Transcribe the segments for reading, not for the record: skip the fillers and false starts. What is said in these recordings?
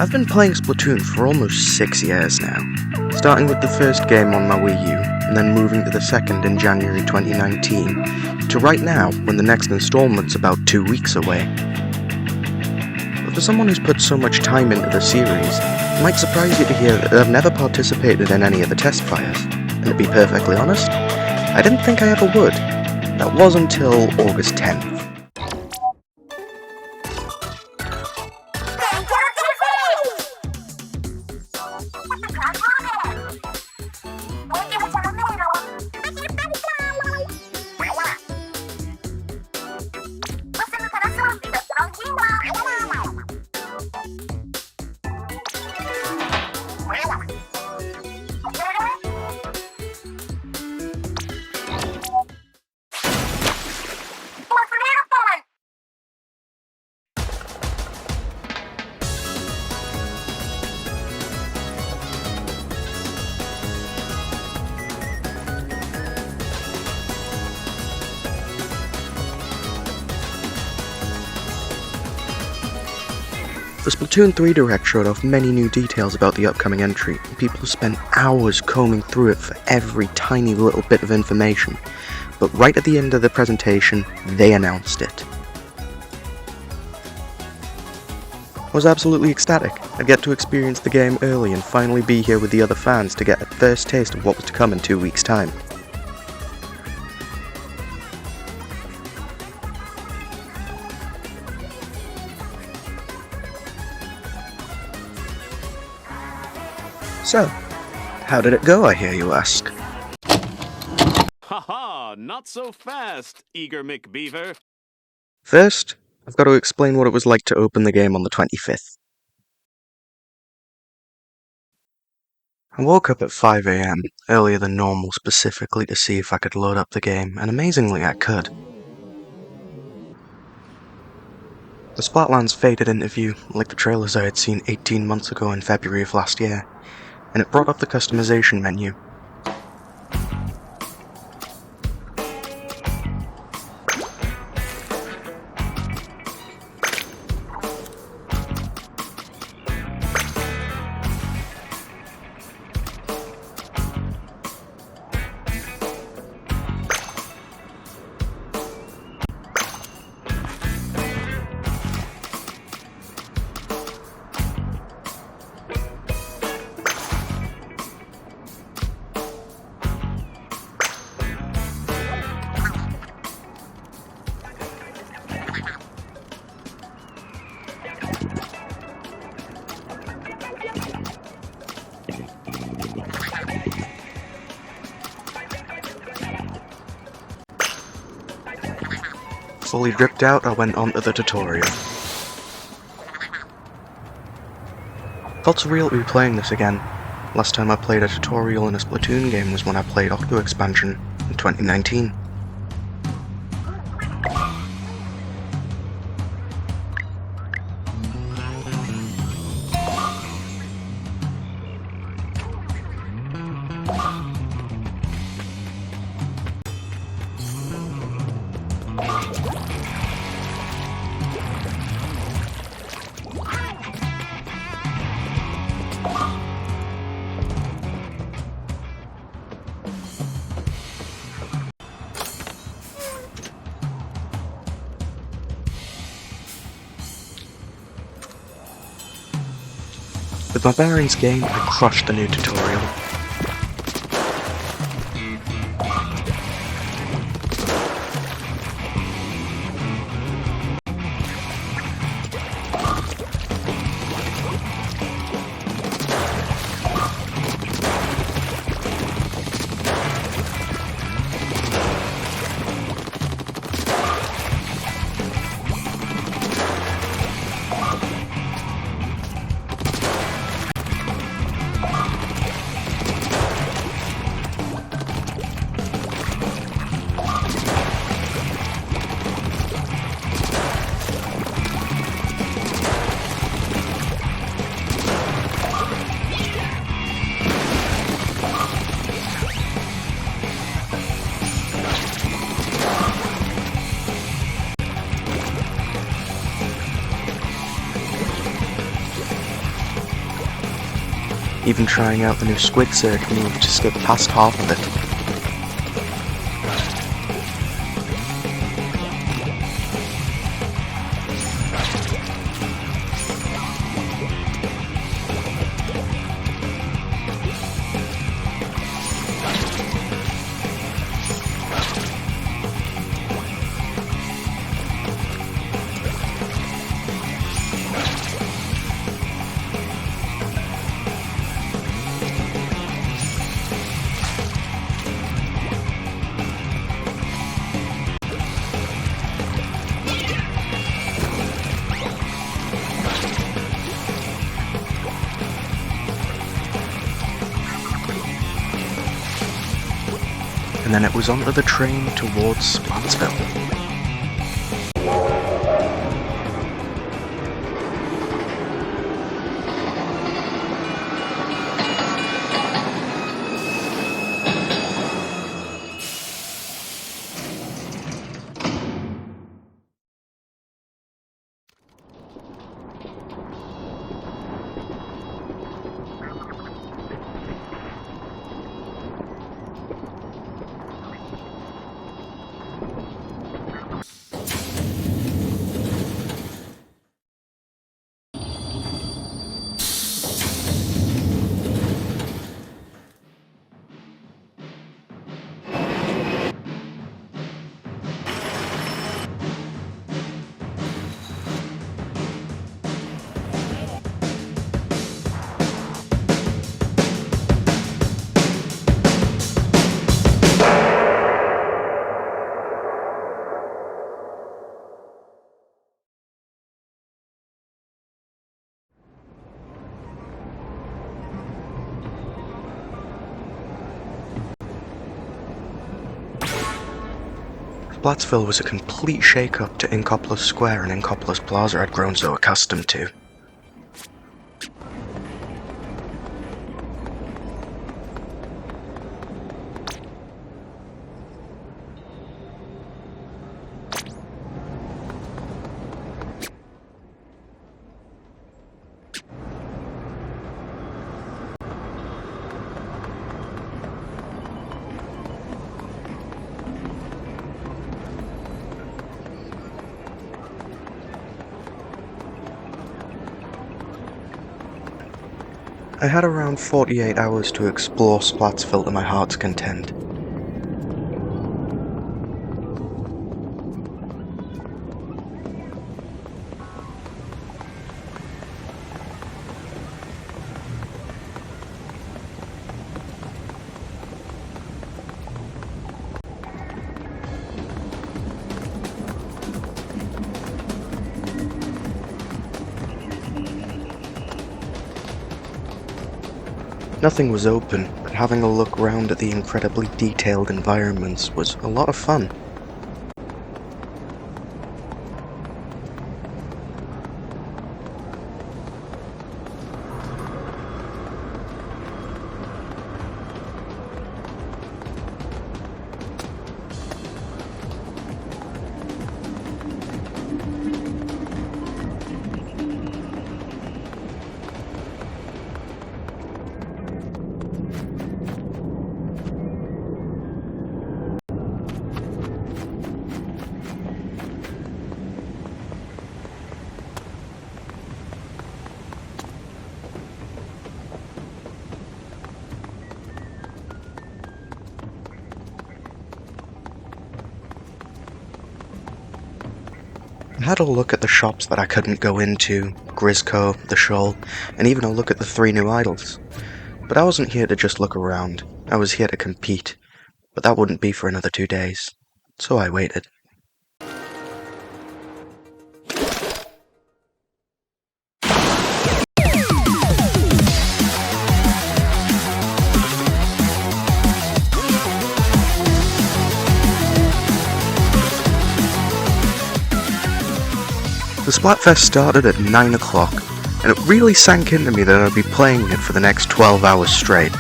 I've been playing Splatoon for almost 6 years now, starting with the first game on my Wii U, and then moving to the second in January 2019, to right now, when the next installment's about 2 weeks away. But for someone who's put so much time into the series, it might surprise you to hear that I've never participated in any of the test fires, and to be perfectly honest, I didn't think I ever would. That was until August 10th. The Splatoon 3 Direct showed off many new details about the upcoming entry, and people have spent hours combing through it for every tiny little bit of information, but right at the end of the presentation, they announced it. I was absolutely ecstatic. I'd get to experience the game early and finally be here with the other fans to get a first taste of what was to come in 2 weeks' time. So, how did it go, I hear you ask? Haha, not so fast, eager McBeaver. First, I've got to explain what it was like to open the game on the 25th. I woke up at 5 AM, earlier than normal, specifically to see if I could load up the game, and amazingly I could. The Splatlands faded into view, like the trailers I had seen 18 months ago in February of last year, and it brought up the customization menu. Fully dripped out, I went on to the tutorial. Felt surreal to be playing this again. Last time I played a tutorial in a Splatoon game was when I played Octo Expansion in 2019. With my bearings gained, I crushed the new tutorial. even trying out the new squid surge move to skip past half of it. And then it was onto the train towards Splatsville. Splatsville was a complete shake-up to Inkopolis Square and Inkopolis Plaza I'd grown so accustomed to. I had around 48 hours to explore Splatsville to my heart's content. Nothing was open, but having a look round at the incredibly detailed environments was a lot of fun. I had a look at the shops that I couldn't go into, Grisco, the Shoal, and even a look at the 3 new idols. But I wasn't here to just look around, I was here to compete, but that wouldn't be for another 2 days, so I waited. The Splatfest started at 9 o'clock, and it really sank into me that I'd be playing it for the next 12 hours straight.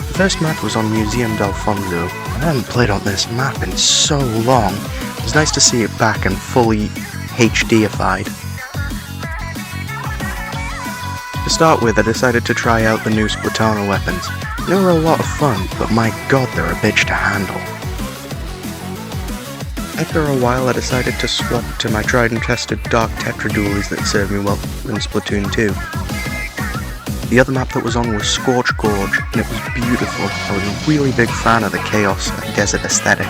The first map was on Museum d'Alfonso, and I hadn't played on this map in so long. It was nice to see it back and fully HDified. To start with, I decided to try out the new Splatoon weapons. They were a lot of fun, but my god, they're a bitch to handle. After a while, I decided to swap to my tried and tested Dark Tetra dualies that served me well in Splatoon 2. The other map that was on was Scorch Gorge, and it was beautiful. I was a really big fan of the chaos and desert aesthetic.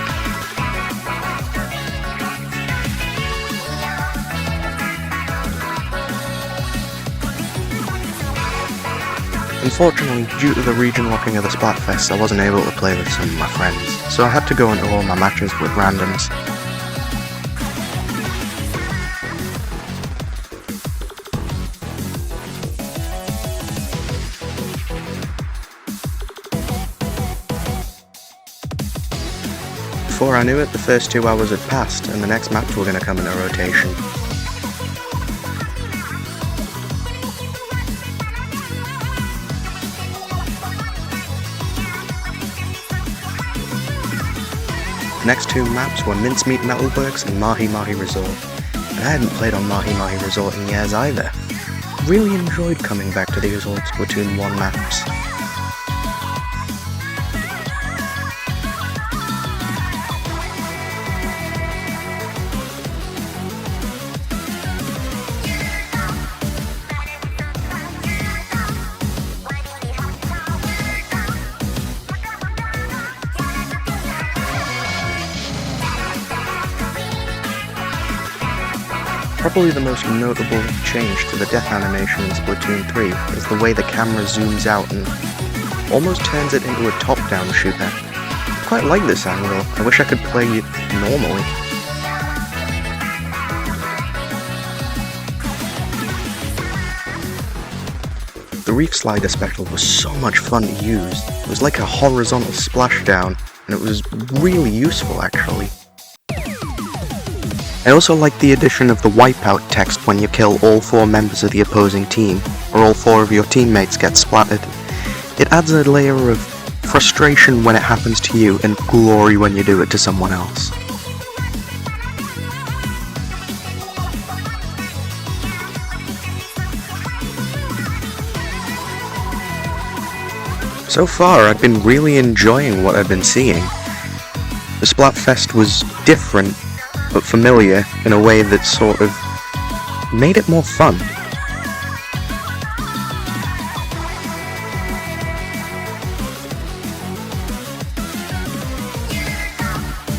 Unfortunately, due to the region locking of the Splatfest, I wasn't able to play with some of my friends, so I had to go into all my matches with randoms. Before I knew it, the first 2 hours had passed, and the next maps were going to come in a rotation. The next 2 maps were Mincemeat Metalworks and Mahi Mahi Resort, and I hadn't played on Mahi Mahi Resort in years either. Really enjoyed coming back to these old Splatoon 1 maps. Probably the most notable change to the death animation in Splatoon 3 is the way the camera zooms out and almost turns it into a top-down shooter. I quite like this angle. I wish I could play it normally. The Reef Slider special was so much fun to use. It was like a horizontal splashdown, and it was really useful actually. I also like the addition of the wipeout text when you kill all 4 members of the opposing team, or all 4 of your teammates get splattered. It adds a layer of frustration when it happens to you, and glory when you do it to someone else. So far, I've been really enjoying what I've been seeing. The Splatfest was different, but familiar in a way that sort of made it more fun.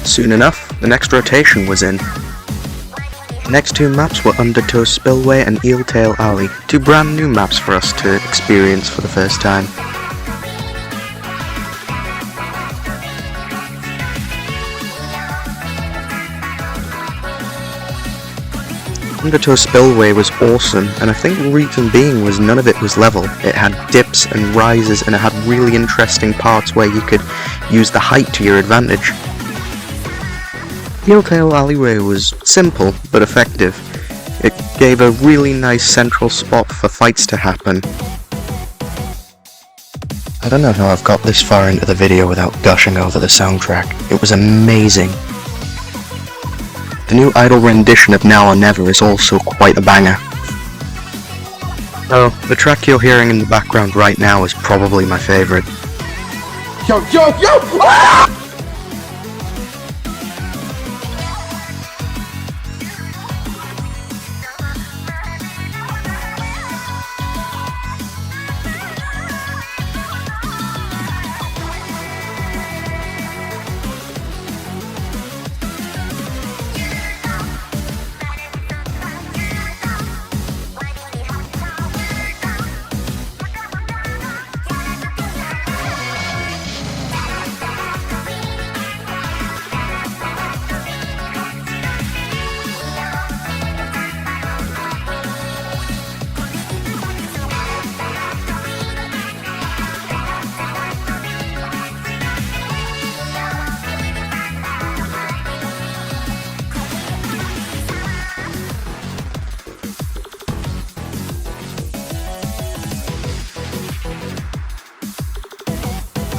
Soon enough, the next rotation was in. The next 2 maps were Undertow Spillway and Eeltail Alley, 2 brand new maps for us to experience for the first time. Undertow Spillway was awesome, and I think the reason being was none of it was level. It had dips and rises, and it had really interesting parts where you could use the height to your advantage. Eeltail Alleyway was simple, but effective. It gave a really nice central spot for fights to happen. I don't know how I've got this far into the video without gushing over the soundtrack. It was amazing. The new idle rendition of Now or Never is also quite a banger. Oh, the track you're hearing in the background right now is probably my favourite. Yo! Ah!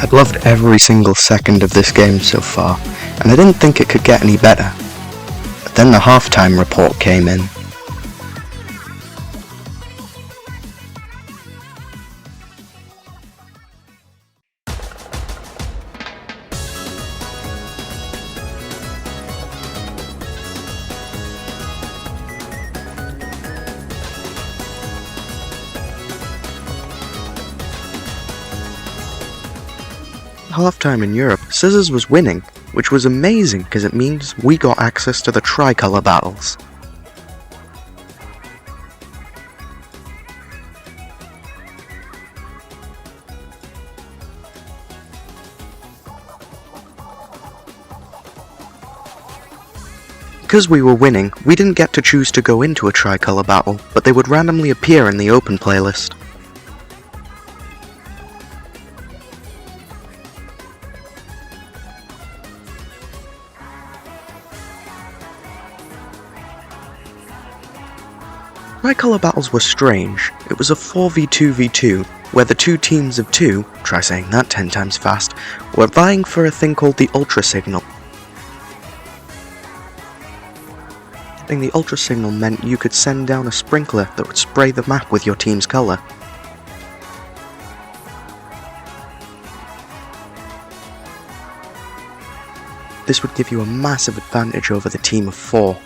I've loved every single second of this game so far, and I didn't think it could get any better. But then the halftime report came in. Halftime in Europe, Scissors was winning, which was amazing because it means we got access to the tricolour battles. Because we were winning, we didn't get to choose to go into a tricolour battle, but they would randomly appear in the open playlist. Tricolour battles were strange. It was a 4v2v2, where the two teams of two, try saying that 10 times fast, were vying for a thing called the ultra signal. The ultra signal meant you could send down a sprinkler that would spray the map with your team's colour. This would give you a massive advantage over the team of 4.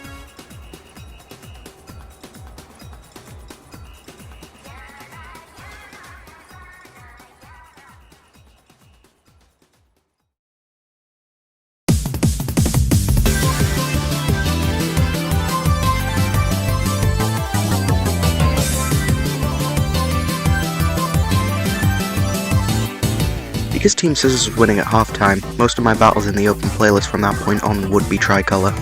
Because Team Scissors was winning at halftime, most of my battles in the open playlist from that point on would be tricolour.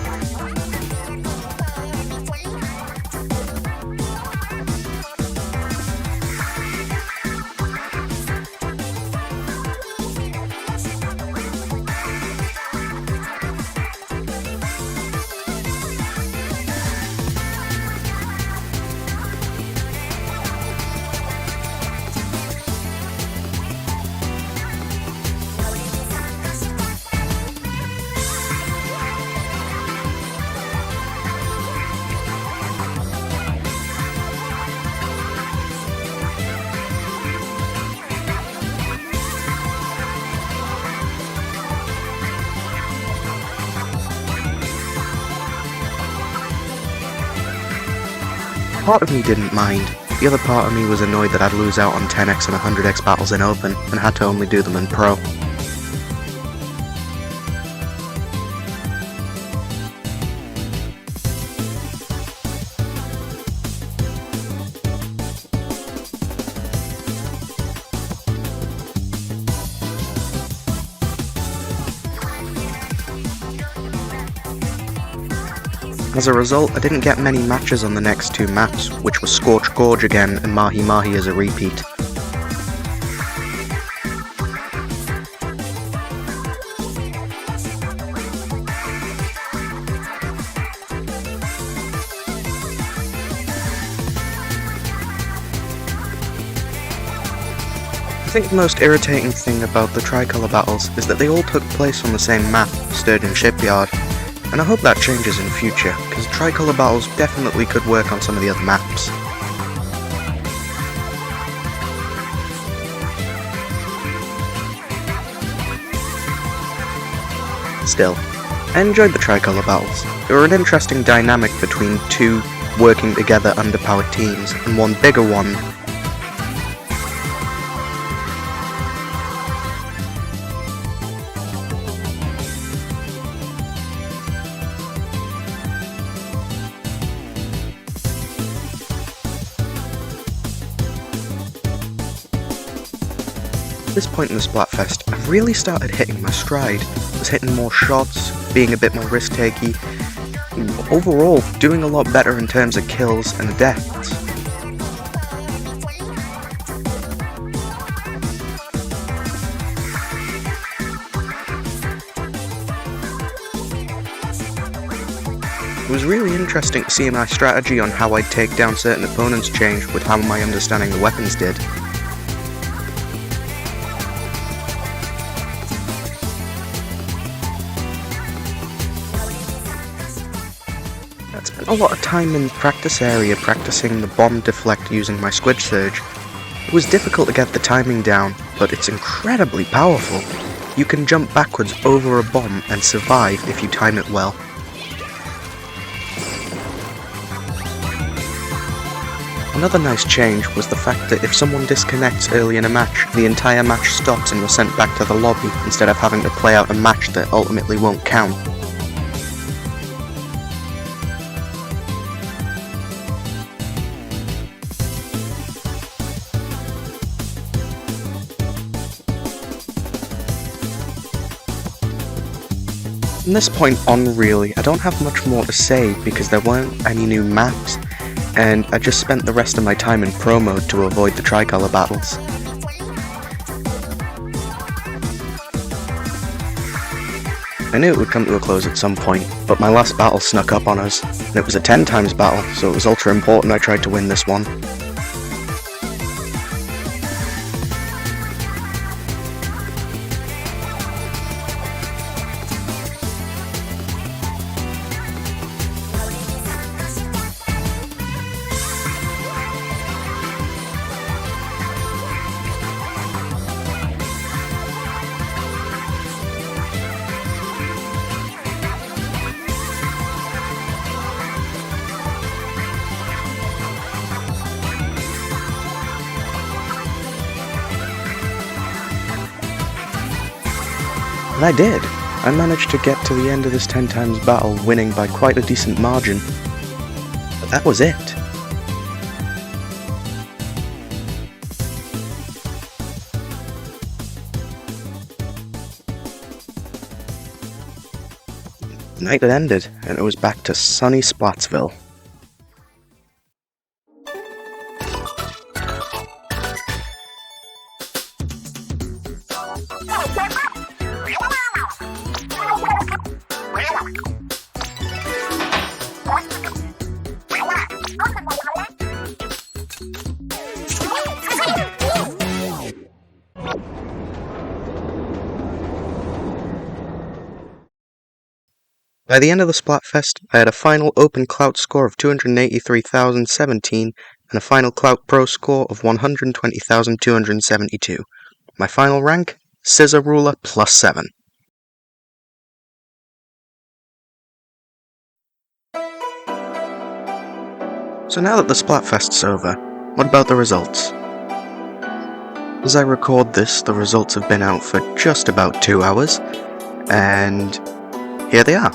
Part of me didn't mind, the other part of me was annoyed that I'd lose out on 10x and 100x battles in open, and had to only do them in pro. As a result, I didn't get many matches on the next two maps, which were Scorch Gorge again and Mahi Mahi as a repeat. I think the most irritating thing about the tricolour battles is that they all took place on the same map, Sturgeon Shipyard. And I hope that changes in future, because tricolour battles definitely could work on some of the other maps. Still, I enjoyed the tricolour battles. They were an interesting dynamic between two working together underpowered teams, and one bigger one. At this point in the Splatfest, I really started hitting my stride. I was hitting more shots, being a bit more risk-takey, overall doing a lot better in terms of kills and deaths. It was really interesting to see my strategy on how I'd take down certain opponents change with how my understanding the weapons did. I spent a lot of time in practice area practicing the bomb deflect using my squid surge. It was difficult to get the timing down, but it's incredibly powerful. You can jump backwards over a bomb and survive if you time it well. Another nice change was the fact that if someone disconnects early in a match, the entire match stops and you're sent back to the lobby instead of having to play out a match that ultimately won't count. From this point on really, I don't have much more to say because there weren't any new maps, and I just spent the rest of my time in pro mode to avoid the tricolour battles. I knew it would come to a close at some point, but my last battle snuck up on us, and it was a 10 times battle, so it was ultra important I tried to win this one. And I did. I managed to get to the end of this 10 times battle winning by quite a decent margin. But that was it. The night had ended, and it was back to sunny Splatsville. By the end of the Splatfest, I had a final Open Clout score of 283,017 and a final Clout Pro score of 120,272. My final rank? Scissor Ruler +7. So now that the Splatfest's over, what about the results? As I record this, the results have been out for just about 2 hours, and here they are.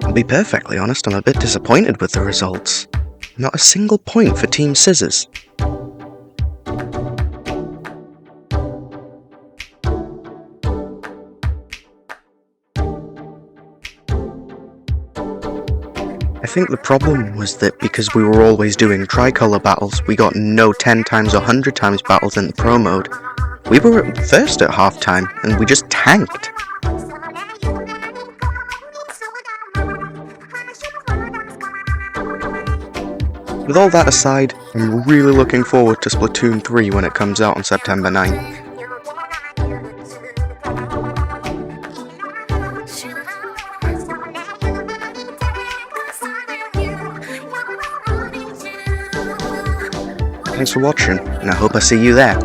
I'll be perfectly honest, I'm a bit disappointed with the results. Not a single point for Team Scissors. I think the problem was that because we were always doing tricolour battles, we got no 10 times or 100 times battles in the pro mode. We were at first at half time, and we just tanked. With all that aside, I'm really looking forward to Splatoon 3 when it comes out on September 9th. Thanks for watching, and I hope I see you there.